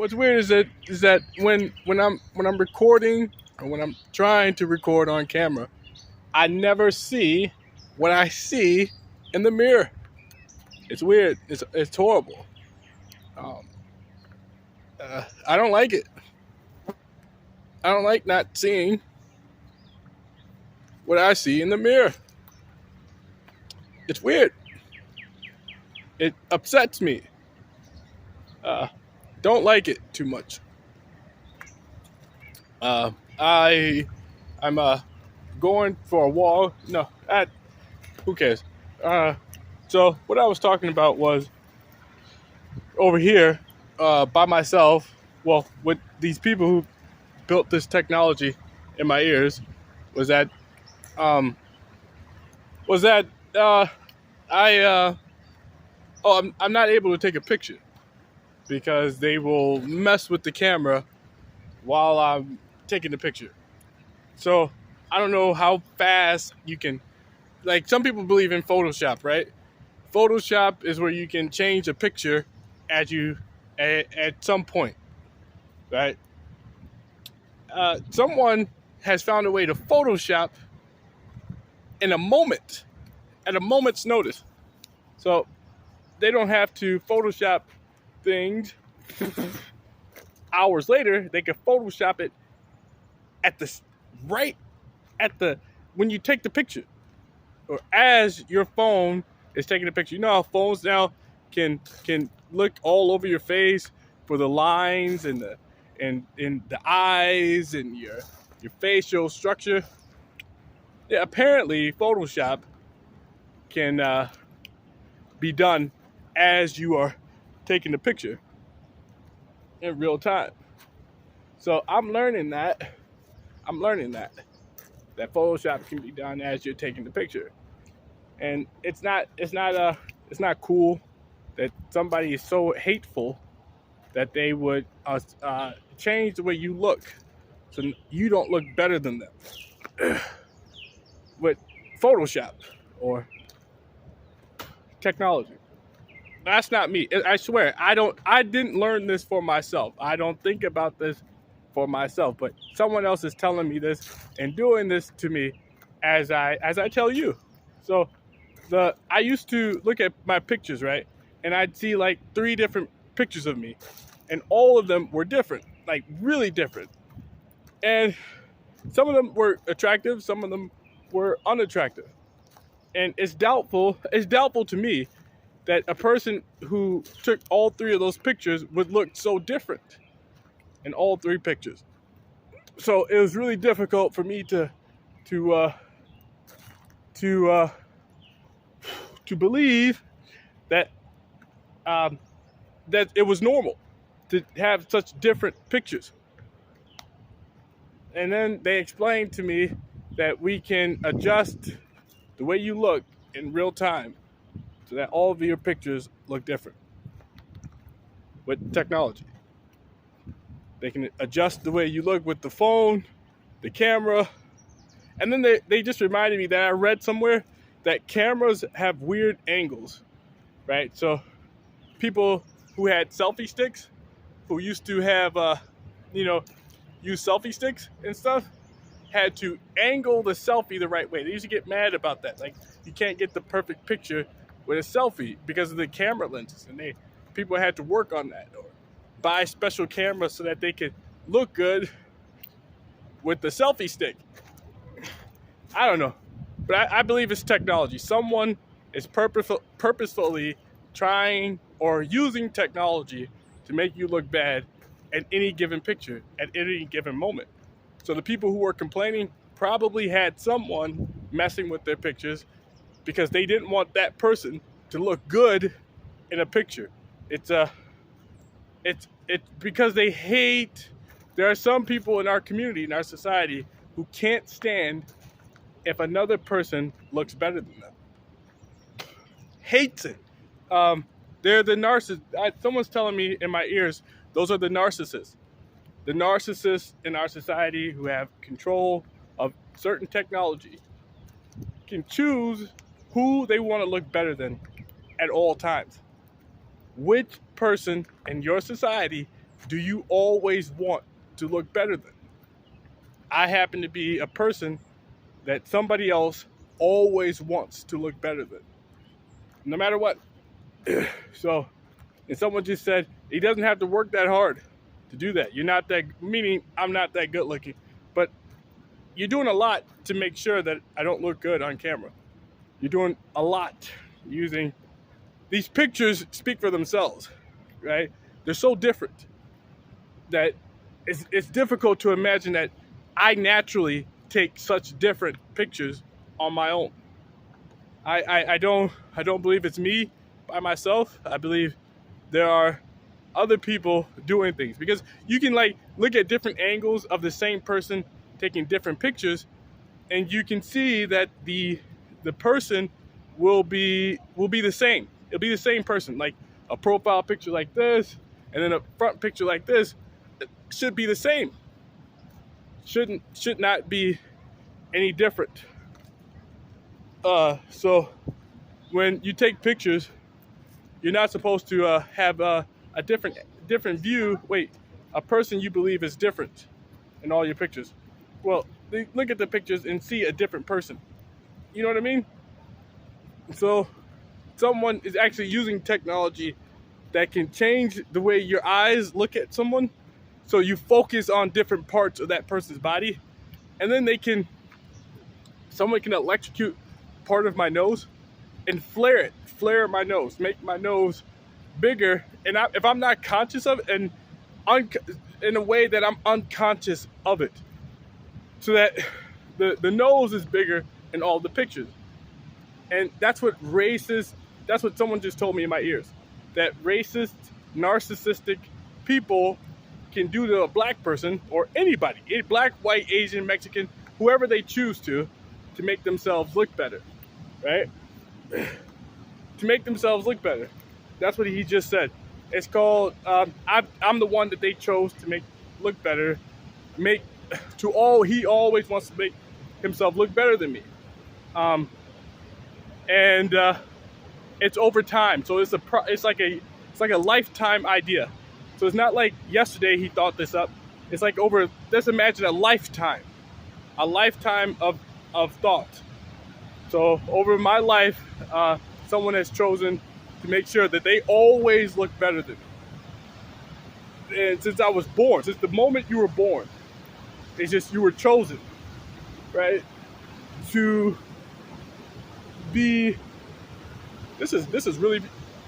what's weird is that when I'm recording or when I'm trying to record on camera, I never see what I see in the mirror. It's weird. It's horrible. Um, I don't like it. I don't like not seeing what I see in the mirror. It's weird. It upsets me. Don't like it too much. I'm going for a walk. No, who cares? So what I was talking about was over here by myself. Well, with these people who built this technology in my ears, was that um, I I'm not able to take a picture because they will mess with the camera while I'm taking the picture. So I don't know how fast you can, like, some people believe in Photoshop, right? Photoshop is where you can change a picture at some point, right? Someone has found a way to Photoshop in a moment, at a moment's notice. So they don't have to Photoshop things hours later. They can Photoshop it when you take the picture, or as your phone is taking the picture. You know how phones now can look all over your face for the lines and the eyes and your facial structure. Yeah, apparently Photoshop can be done as you are taking the picture in real time. So I'm learning that Photoshop can be done as you're taking the picture, and it's not cool that somebody is so hateful that they would change the way you look so you don't look better than them with Photoshop or technology. That's not me. I swear, I didn't learn this for myself. I don't think about this for myself, but someone else is telling me this and doing this to me as I tell you. So I used to look at my pictures, right? And I'd see like 3 different pictures of me, and all of them were different, like really different. And some of them were attractive, some of them were unattractive. And it's doubtful to me that a person who took all 3 of those pictures would look so different in all 3 pictures. So it was really difficult for me to believe that that it was normal to have such different pictures. And then they explained to me that we can adjust the way you look in real time so that all of your pictures look different with technology. They can adjust the way you look with the phone, the camera. And then they just reminded me that I read somewhere that cameras have weird angles, right? So people who had selfie sticks, who used to have, use selfie sticks and stuff, had to angle the selfie the right way. They used to get mad about that. Like, you can't get the perfect picture with a selfie because of the camera lenses. And people had to work on that, or buy special cameras so that they could look good with the selfie stick. I don't know, but I believe it's technology. Someone is purposefully trying or using technology to make you look bad at any given picture, at any given moment. So the people who were complaining probably had someone messing with their pictures because they didn't want that person to look good in a picture. It's because they hate. There are some people in our community, in our society, who can't stand if another person looks better than them. Hates it. They're the narcissists. Someone's telling me in my ears, those are the narcissists. The narcissists in our society who have control of certain technology can choose who they want to look better than at all times. Which person in your society do you always want to look better than? I happen to be a person that somebody else always wants to look better than, no matter what. So, and someone just said, he doesn't have to work that hard to do that. You're not that, meaning I'm not that good looking, but you're doing a lot to make sure that I don't look good on camera. You're doing a lot using, these pictures speak for themselves, right? They're so different that it's difficult to imagine that I naturally take such different pictures on my own. I don't believe it's me by myself. I believe there are other people doing things, because you can like look at different angles of the same person taking different pictures, and you can see that the person will be the same. It'll be the same person. Like a profile picture like this, and then a front picture like this, it should be the same. Should not be any different. So when you take pictures, you're not supposed to have a different view. Wait, a person you believe is different in all your pictures. Well, look at the pictures and see a different person. You know what I mean? So someone is actually using technology that can change the way your eyes look at someone. So you focus on different parts of that person's body, and then someone can electrocute part of my nose and flare my nose, make my nose bigger. And if I'm not conscious of it, and in a way that I'm unconscious of it, so that the nose is bigger in all the pictures. And that's what someone just told me in my ears, that racist, narcissistic people can do to a black person, or anybody, black, white, Asian, Mexican, whoever they choose to make themselves look better, right? To make themselves look better. That's what he just said. It's called, I'm the one that they chose to make look better. He always wants to make himself look better than me. And it's over time. So it's like a lifetime idea. So it's not like yesterday he thought this up. It's like let's imagine a lifetime of thought. So over my life, someone has chosen to make sure that they always look better than me. And since I was born, since the moment you were born, it's just you were chosen, right? To be, this is really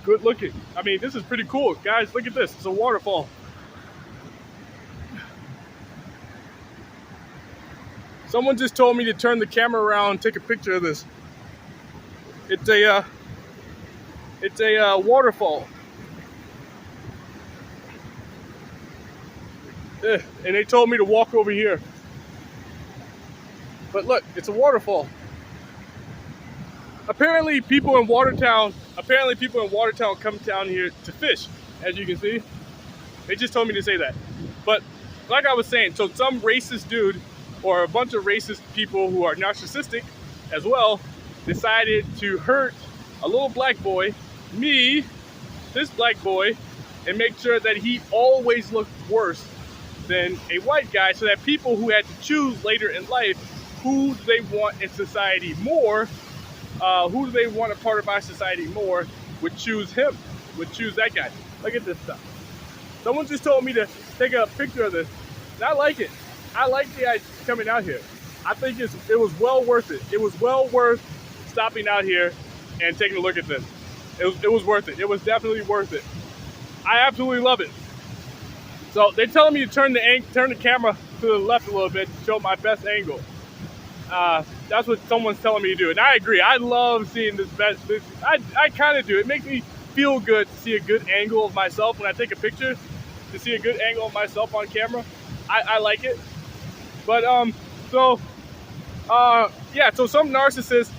good looking. I mean, this is pretty cool. Guys, look at this. It's a waterfall. Someone just told me to turn the camera around and take a picture of this. It's a waterfall. And they told me to walk over here. But look, it's a waterfall. Apparently people in Watertown come down here to fish, as you can see. They just told me to say that. But like I was saying, so some racist dude or a bunch of racist people who are narcissistic as well decided to hurt a little black boy, me, this black boy, and make sure that he always looked worse than a white guy, so that people who had to choose later in life who do they want in society more, who do they want a part of our society more, would choose him, would choose that guy. Look at this stuff. Someone just told me to take a picture of this, and I like it. I like the idea of coming out here. I think it was well worth it. It was well worth stopping out here and taking a look at this. It was worth it. It was definitely worth it. I absolutely love it. So they're telling me to turn the camera to the left a little bit to show my best angle. That's what someone's telling me to do, and I agree. I love seeing this. I kind of do. It makes me feel good to see a good angle of myself when I take a picture. To see a good angle of myself on camera, I like it. But so some racist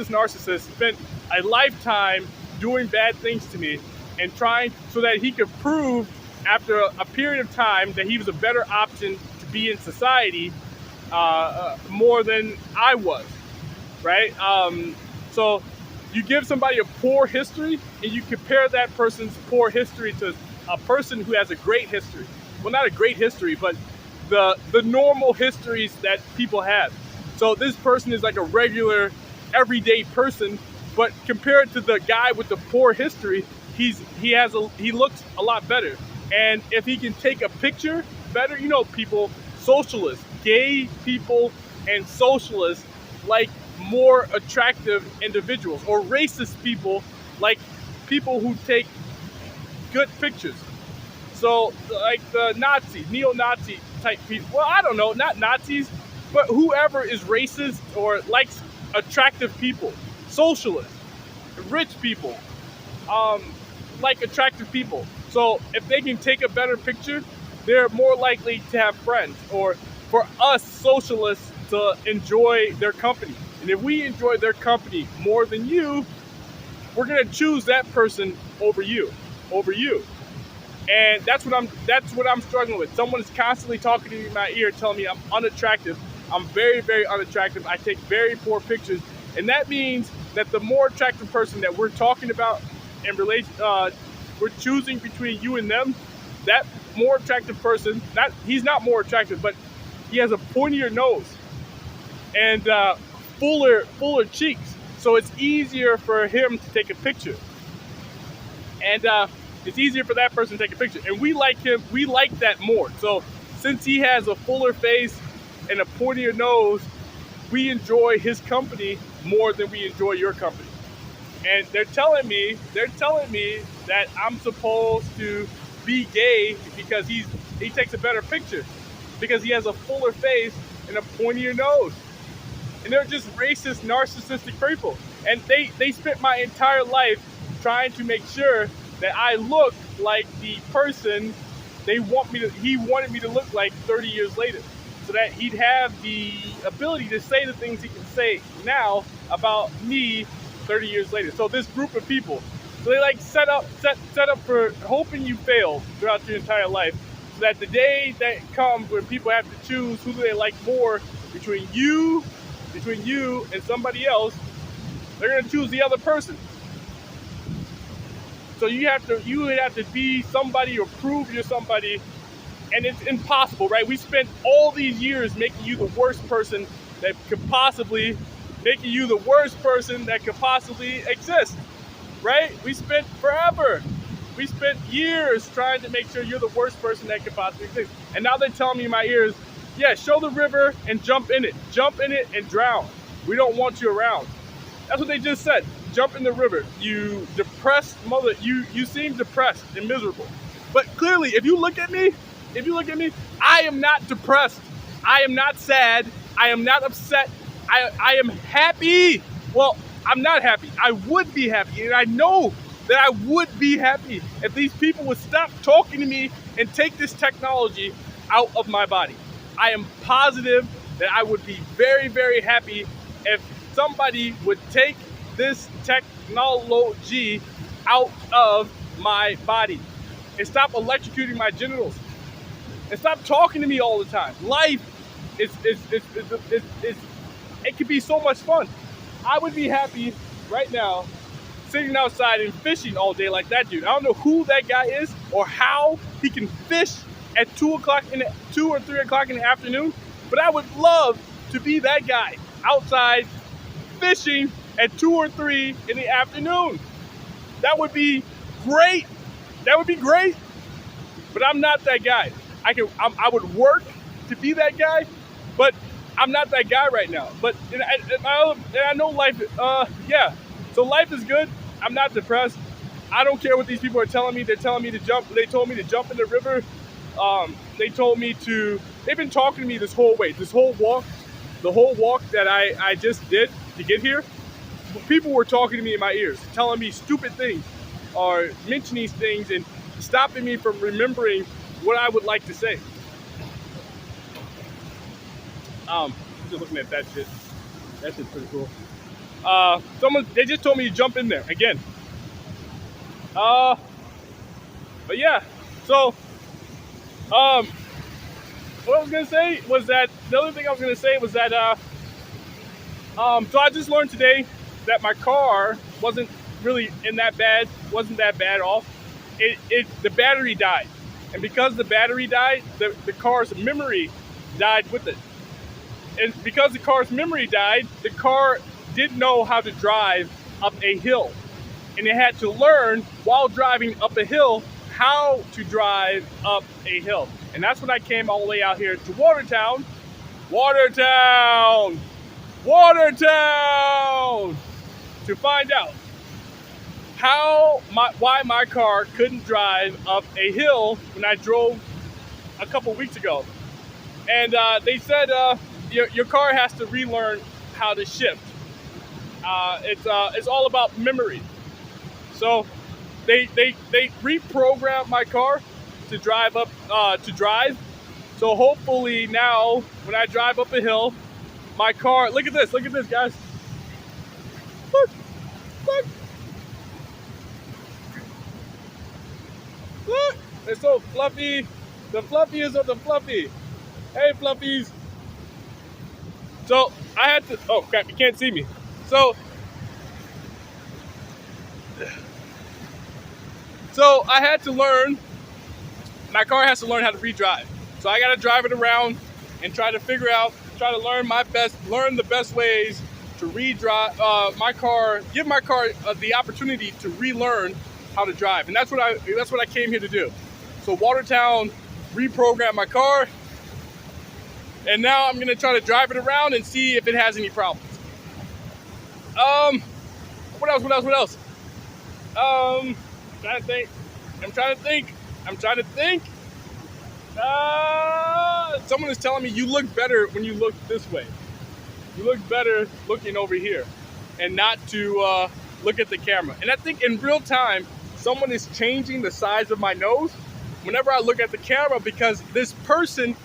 narcissist, spent a lifetime doing bad things to me and trying so that he could prove after a period of time that he was a better option to be in society more than I was, right? So you give somebody a poor history and you compare that person's poor history to a person who has a great history. well, not a great history, but the normal histories that people have. So this person is like a regular, everyday person, but compared to the guy with the poor history, he looks a lot better. And if he can take a picture better, people, socialists, gay people, and socialists like more attractive individuals, or racist people like people who take good pictures. So like the Nazis, neo-Nazi type people, well, I don't know, not Nazis, but whoever is racist or likes attractive people, socialists, rich people, like attractive people. So if they can take a better picture, they're more likely to have friends, or for us socialists to enjoy their company. And if we enjoy their company more than you, we're gonna choose that person over you. And that's what I'm struggling with. Someone's constantly talking to me in my ear, telling me I'm unattractive. I'm very, very unattractive. I take very poor pictures, and that means that the more attractive person that we're talking about in relation, we're choosing between you and them. That more attractive person, he's not more attractive, but he has a pointier nose and fuller cheeks. So it's easier for him to take a picture. And it's easier for that person to take a picture. And we like him, we like that more. So since he has a fuller face and a pointier nose, we enjoy his company more than we enjoy your company. And they're telling me that I'm supposed to be gay because he takes a better picture, because he has a fuller face and a pointier nose. And they're just racist, narcissistic people. And they spent my entire life trying to make sure that I look like the person he wanted me to look like 30 years later, so that he'd have the ability to say the things he can say now about me 30 years later. So this group of people, so they like set up for hoping you fail throughout your entire life, so that the day that comes when people have to choose who do they like more between you and somebody else, they're gonna choose the other person. So you would have to be somebody or prove you're somebody, and it's impossible, right? We spent all these years making you the worst person that could possibly exist, right? We spent forever. We spent years trying to make sure you're the worst person that could possibly exist. And now they're telling me in my ears, yeah, show the river and jump in it. Jump in it and drown. We don't want you around. That's what they just said. Jump in the river. You depressed mother. You seem depressed and miserable. But clearly, if you look at me, I am not depressed. I am not sad. I am not upset. I am happy. Well, I'm not happy. I would be happy. And I know that I would be happy if these people would stop talking to me and take this technology out of my body. I am positive that I would be very, very happy if somebody would take this technology out of my body and stop electrocuting my genitals and stop talking to me all the time. Life it could be so much fun. I would be happy right now sitting outside and fishing all day like that dude. I don't know who that guy is or how he can fish at 2 or 3 o'clock in the afternoon, but I would love to be that guy outside fishing at 2 or 3 in the afternoon. That would be great. But I'm not that guy. I would work to be that guy, but I'm not that guy right now. But and I know life. So life is good. I'm not depressed. I don't care what these people are telling me. They're telling me to jump. They told me to jump in the river. They've been talking to me this whole walk, the whole walk that I just did to get here. People were talking to me in my ears, telling me stupid things or mentioning things and stopping me from remembering what I would like to say. Just looking at that shit. That shit's pretty cool. They just told me to jump in there again. But yeah, so what I was gonna say was that so I just learned today that my car wasn't that bad off. The battery died. And because the battery died, the car's memory died with it. And because the car's memory died, the car didn't know how to drive up a hill. And it had to learn while driving up a hill how to drive up a hill. And that's when I came all the way out here to Watertown, Watertown, Watertown, to find out why my car couldn't drive up a hill when I drove a couple weeks ago. And they said your car has to relearn how to shift. It's all about memory. So they reprogrammed my car to drive up So hopefully now when I drive up a hill, my car, look at this guys. Look. Look, they're so fluffy. The fluffiest of the fluffy. Hey, fluffies. So I had to, oh crap, you can't see me. So I had to learn, my car has to learn how to redrive. So I got to drive it around and try to learn the best ways to redrive my car, give my car the opportunity to relearn how to drive. And that's what I came here to do. So Watertown reprogrammed my car, and now I'm gonna try to drive it around and see if it has any problems. What else? I'm trying to think. Someone is telling me you look better when you look this way. You look better looking over here and not to look at the camera. And I think in real time, someone is changing the size of my nose whenever I look at the camera, because this person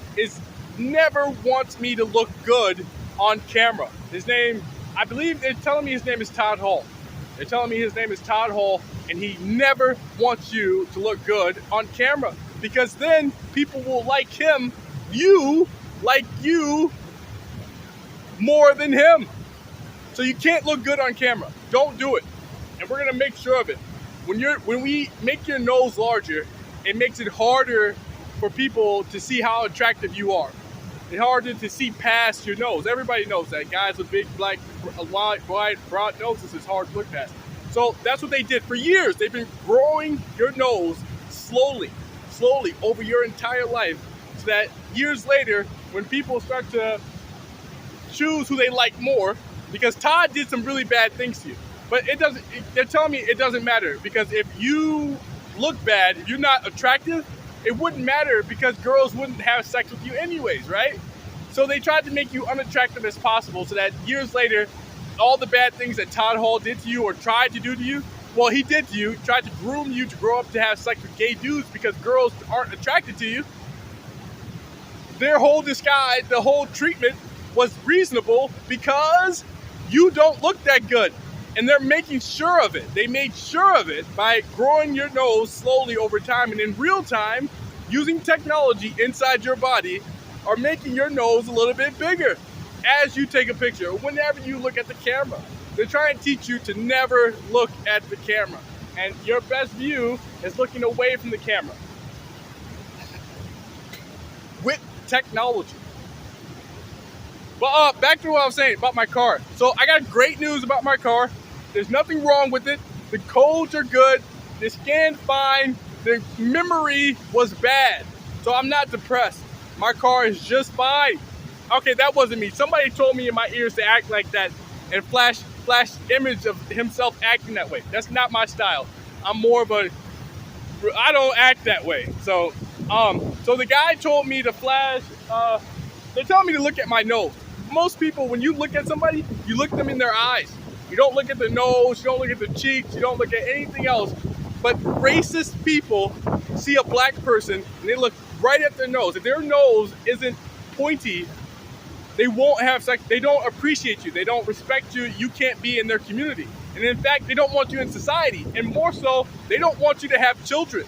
never wants me to look good on camera. His name, I believe they're telling me his name is Todd Hall. They're telling me his name is Todd Hall, and he never wants you to look good on camera, because then people will like you more than him. So you can't look good on camera. Don't do it. And we're gonna make sure of it. When we make your nose larger, it makes it harder for people to see how attractive you are. It's harder to see past your nose. Everybody knows that. Guys with big, black, wide, broad noses is hard to look past. So that's what they did for years. They've been growing your nose slowly over your entire life, so that years later, when people start to choose who they like more, because Todd did some really bad things to you, but they're telling me it doesn't matter, because if you look bad, if you're not attractive, it wouldn't matter, because girls wouldn't have sex with you anyways, right? So they tried to make you unattractive as possible, so that years later, all the bad things that Todd Hall did to you or tried to do to you, well, he did to you, tried to groom you to grow up to have sex with gay dudes because girls aren't attracted to you. Their whole disguise, the whole treatment was reasonable because you don't look that good. And they're making sure of it. They made sure of it by growing your nose slowly over time, and in real time, using technology inside your body, are making your nose a little bit bigger as you take a picture, or whenever you look at the camera. They're trying to teach you to never look at the camera. And your best view is looking away from the camera. With technology. But back to what I was saying about my car. So I got great news about my car. There's nothing wrong with it. The codes are good. They scanned fine. The memory was bad. So I'm not depressed. My car is just fine. Okay, that wasn't me. Somebody told me in my ears to act like that and flash image of himself acting that way. That's not my style. I'm more of I don't act that way. So the guy told me to flash, they're telling me to look at my nose. Most people, when you look at somebody, you look them in their eyes. You don't look at the nose, you don't look at the cheeks, you don't look at anything else. But racist people see a black person and they look right at their nose. If their nose isn't pointy, they won't have sex. They don't appreciate you. They don't respect you. You can't be in their community. And in fact, they don't want you in society. And more so, they don't want you to have children,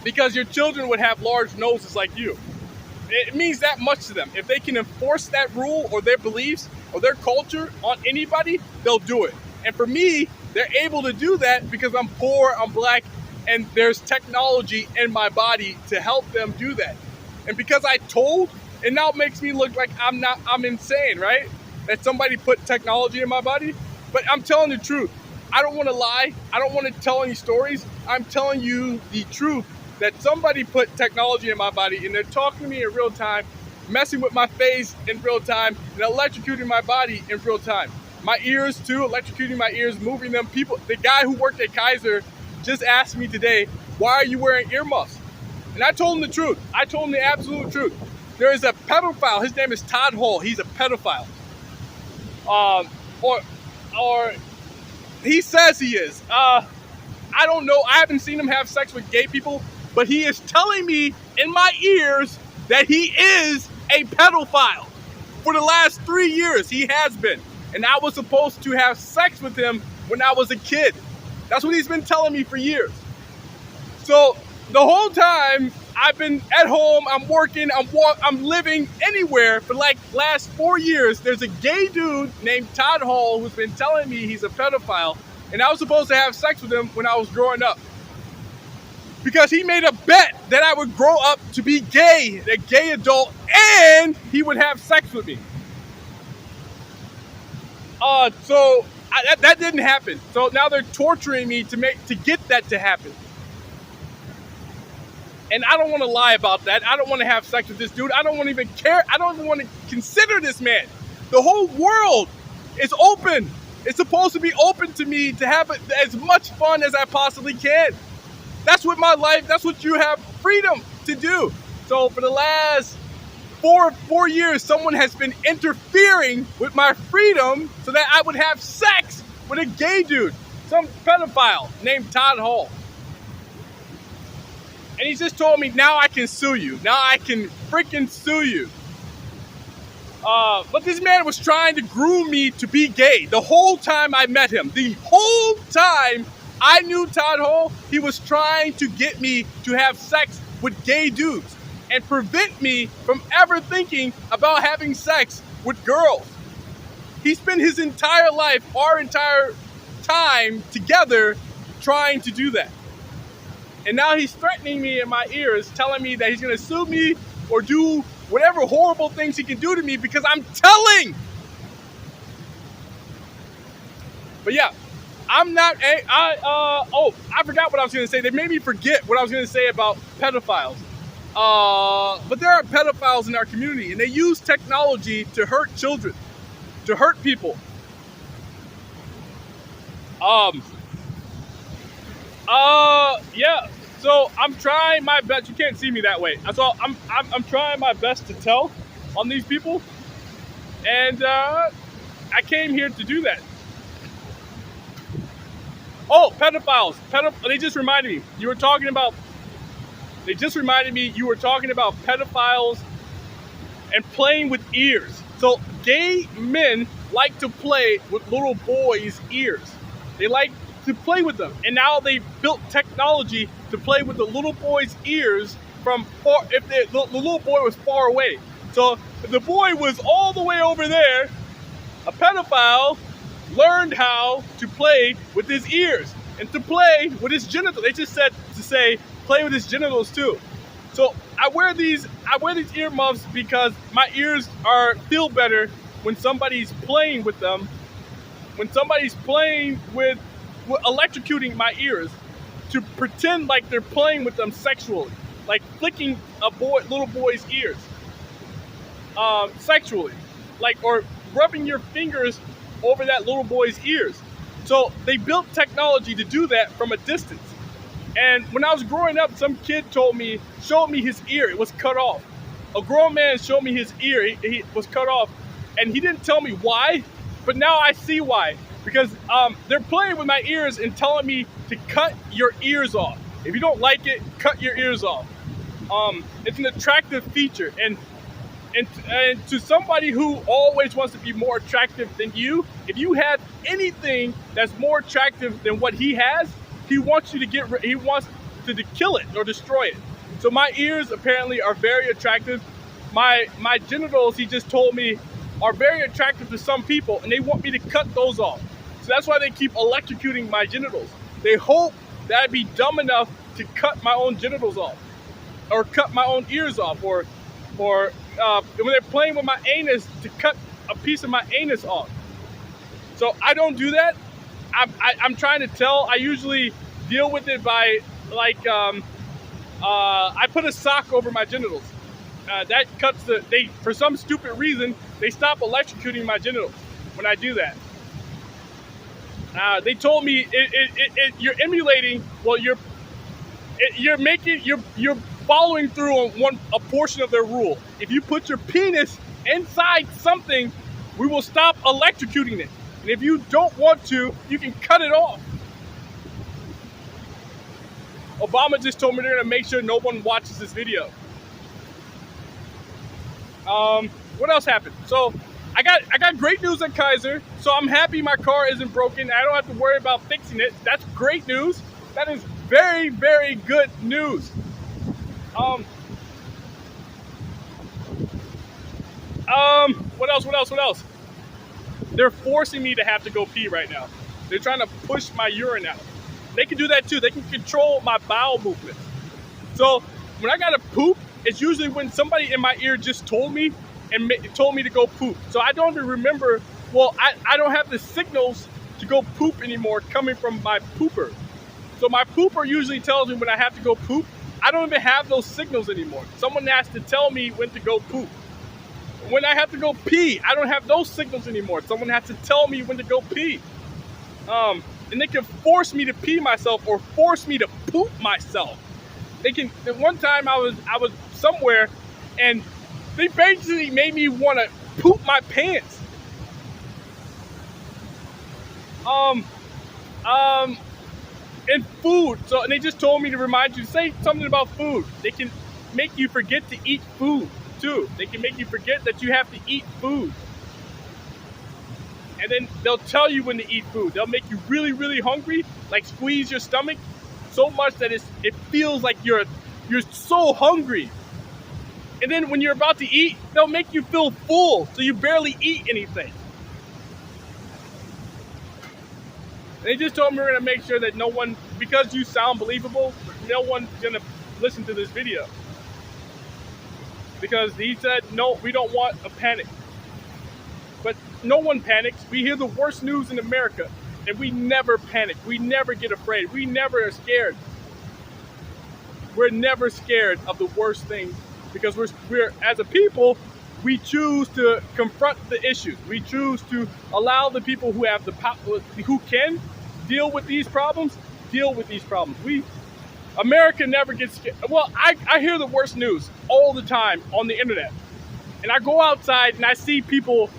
because your children would have large noses like you. It means that much to them. If they can enforce that rule or their beliefs or their culture on anybody, they'll do it. And for me, they're able to do that because I'm poor, I'm black, and there's technology in my body to help them do that. And because I told, it now makes me look like I'm insane, right? That somebody put technology in my body. But I'm telling the truth. I don't want to lie. I don't want to tell any stories. I'm telling you the truth that somebody put technology in my body and they're talking to me in real time, messing with my face in real time, and electrocuting my body in real time. My ears too, electrocuting my ears, moving them. People, the guy who worked at Kayser just asked me today, why are you wearing earmuffs? And I told him the truth. I told him the absolute truth. There is a pedophile. His name is Todd Hall. He's a pedophile. Or he says he is. I don't know. I haven't seen him have sex with gay people, but he is telling me in my ears that he is a pedophile. For the last 3 years, he has been. And I was supposed to have sex with him when I was a kid. That's what he's been telling me for years. So the whole time I've been at home, I'm working, I'm living anywhere for like last 4 years. There's a gay dude named Todd Hall who's been telling me he's a pedophile, and I was supposed to have sex with him when I was growing up. Because he made a bet that I would grow up to be gay, a gay adult, and he would have sex with me. That didn't happen. So now they're torturing me to get that to happen. And I don't want to lie about that. I don't want to have sex with this dude. I don't want to even care. I don't even want to consider this man. The whole world is open. It's supposed to be open to me to have as much fun as I possibly can. That's what my life, that's what you have freedom to do. So for the last four years, someone has been interfering with my freedom so that I would have sex with a gay dude, some pedophile named Todd Hall. And he just told me, now I can sue you. Now I can freaking sue you. But this man was trying to groom me to be gay the whole time I met him. The whole time I knew Todd Hall, he was trying to get me to have sex with gay dudes and prevent me from ever thinking about having sex with girls. He spent his entire life, our entire time together trying to do that. And now he's threatening me in my ears, telling me that he's gonna sue me or do whatever horrible things he can do to me because I'm telling. But yeah, I'm not, I forgot what I was gonna say. They made me forget what I was gonna say about pedophiles. But there are pedophiles in our community and they use technology to hurt children, to hurt people. Yeah, so I'm trying my best. You can't see me that way. So I'm trying my best to tell on these people. And I came here to do that. Oh, pedophiles. They just reminded me. You were talking about pedophiles and playing with ears. So gay men like to play with little boys' ears. They like to play with them. And now they built technology to play with the little boy's ears from far, if the little boy was far away. So if the boy was all the way over there, a pedophile learned how to play with his ears and to play with his genitals. They just said to say, play with his genitals too. So I wear these earmuffs because my ears feel better when somebody's playing with them. When somebody's playing with electrocuting my ears to pretend like they're playing with them sexually, like flicking little boy's ears sexually, like, or rubbing your fingers over that little boy's ears. So they built technology to do that from a distance. And when I was growing up, some kid showed me his ear. It was cut off. A grown man showed me his ear. He was cut off, and he didn't tell me why. But now I see why. Because they're playing with my ears and telling me to cut your ears off. If you don't like it, cut your ears off. It's an attractive feature. And to somebody who always wants to be more attractive than you, if you have anything that's more attractive than what he has, he wants to kill it or destroy it. So my ears apparently are very attractive. My genitals, he just told me, are very attractive to some people, and they want me to cut those off. So that's why they keep electrocuting my genitals. They hope that I'd be dumb enough to cut my own genitals off, or cut my own ears off, or when they're playing with my anus, to cut a piece of my anus off. So I don't do that. I'm trying to tell. I usually deal with it by I put a sock over my genitals. That cuts for some stupid reason, they stop electrocuting my genitals when I do that. They told me you're emulating. Well, you're following through on a portion of their rule. If you put your penis inside something, we will stop electrocuting it. And if you don't want to, you can cut it off. Obama just told me they're gonna make sure no one watches this video. What else happened? So I got great news at Kayser. So I'm happy my car isn't broken. I don't have to worry about fixing it. That's great news. That is very, very good news. What else? They're forcing me to have to go pee right now. They're trying to push my urine out. They can do that too. They can control my bowel movements. So when I gotta poop, it's usually when somebody in my ear just told me to go poop. So I don't even remember. Well, I don't have the signals to go poop anymore coming from my pooper. So my pooper usually tells me when I have to go poop. I don't even have those signals anymore. Someone has to tell me when to go poop. When I have to go pee, I don't have those signals anymore. Someone has to tell me when to go pee. And they can force me to pee myself or force me to poop myself. They can. One time I was somewhere, and they basically made me want to poop my pants. And food. So, and they just told me to remind you to say something about food. They can make you forget to eat food too. They can make you forget that you have to eat food. And then they'll tell you when to eat food. They'll make you really, really hungry, like squeeze your stomach so much that it feels like you're so hungry. And then when you're about to eat, they'll make you feel full, so you barely eat anything. They just told me we're gonna make sure that no one, because you sound believable, no one's gonna listen to this video. Because he said, no, we don't want a panic. But no one panics. We hear the worst news in America, and we never panic. We never get afraid. We never are scared. We're never scared of the worst things because we're as a people, we choose to confront the issues. We choose to allow the people who have the power, who can deal with these problems, deal with these problems. America never gets scared. Well, I hear the worst news all the time on the internet. And I go outside and I see people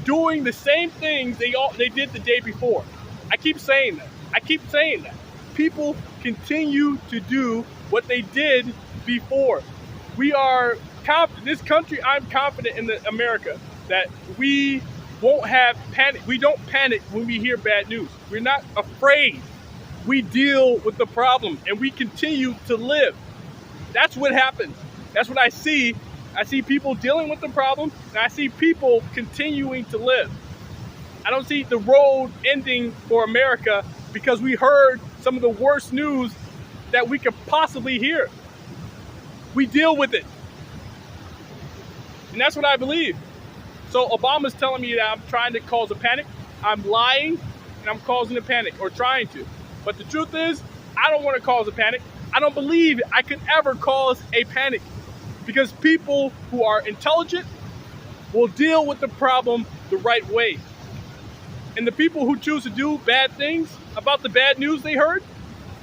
doing the same things they did the day before. I keep saying that. People continue to do what they did before. We are confident, this country, I'm confident in America that we won't have panic. We don't panic when we hear bad news. We're not afraid. We deal with the problem and we continue to live. That's what happens. That's what I see. I see people dealing with the problem and I see people continuing to live. I don't see the road ending for America because we heard some of the worst news that we could possibly hear. We deal with it. And that's what I believe. So Obama's telling me that I'm trying to cause a panic. I'm lying and I'm causing a panic, or trying to. But the truth is, I don't want to cause a panic. I don't believe I could ever cause a panic because people who are intelligent will deal with the problem the right way. And the people who choose to do bad things about the bad news they heard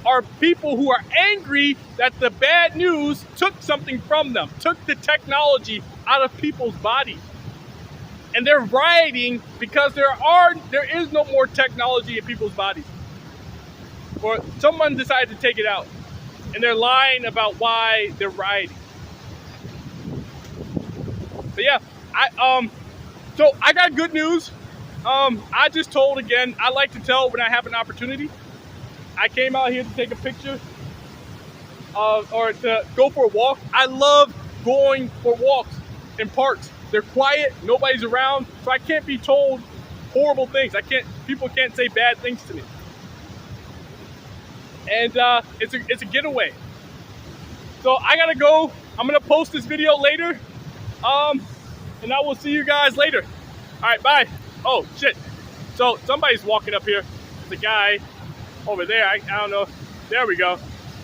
are people who are angry that the bad news took something from them, took the technology out of people's bodies. And they're rioting because there is no more technology in people's bodies. Or someone decided to take it out. And they're lying about why they're rioting. But yeah, so I got good news. I just told again, I like to tell when I have an opportunity. I came out here to take a picture or to go for a walk. I love going for walks in parks. They're quiet, nobody's around, so I can't be told horrible things. People can't say bad things to me. and it's a getaway. So I gotta go. I'm gonna post this video later, and I will see you guys later. All right, bye. Oh shit! So somebody's walking up here. The guy over there. I don't know. There we go.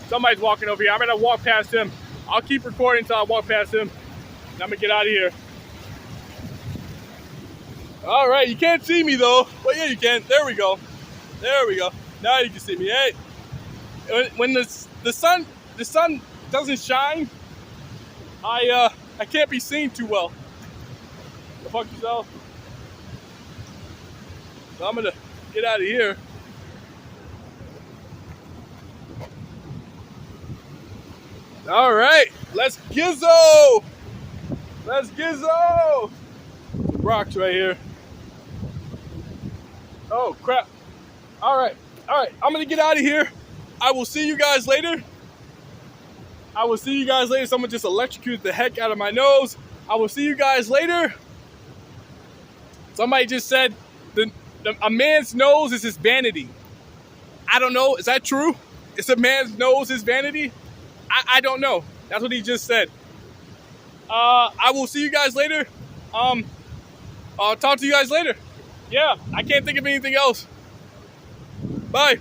Somebody's walking over here. I'm gonna walk past him. I'll keep recording until I walk past him. And I'm gonna get out of here. All right, you can't see me though. Well, yeah, you can. There we go. There we go. Now you can see me. Hey, when the sun doesn't shine, I can't be seen too well. Go fuck yourself. So I'm gonna get out of here. All right, let's gizzo. Let's gizzo. Some rocks right here. Oh crap. All right. I'm gonna get out of here. I will see you guys later. Someone just electrocuted the heck out of my nose. I will see you guys later. Somebody just said a man's nose is his vanity. I don't know. Is that true? Is a man's nose his vanity? I don't know. That's what he just said. I will see you guys later. I'll talk to you guys later. Yeah, I can't think of anything else. Bye.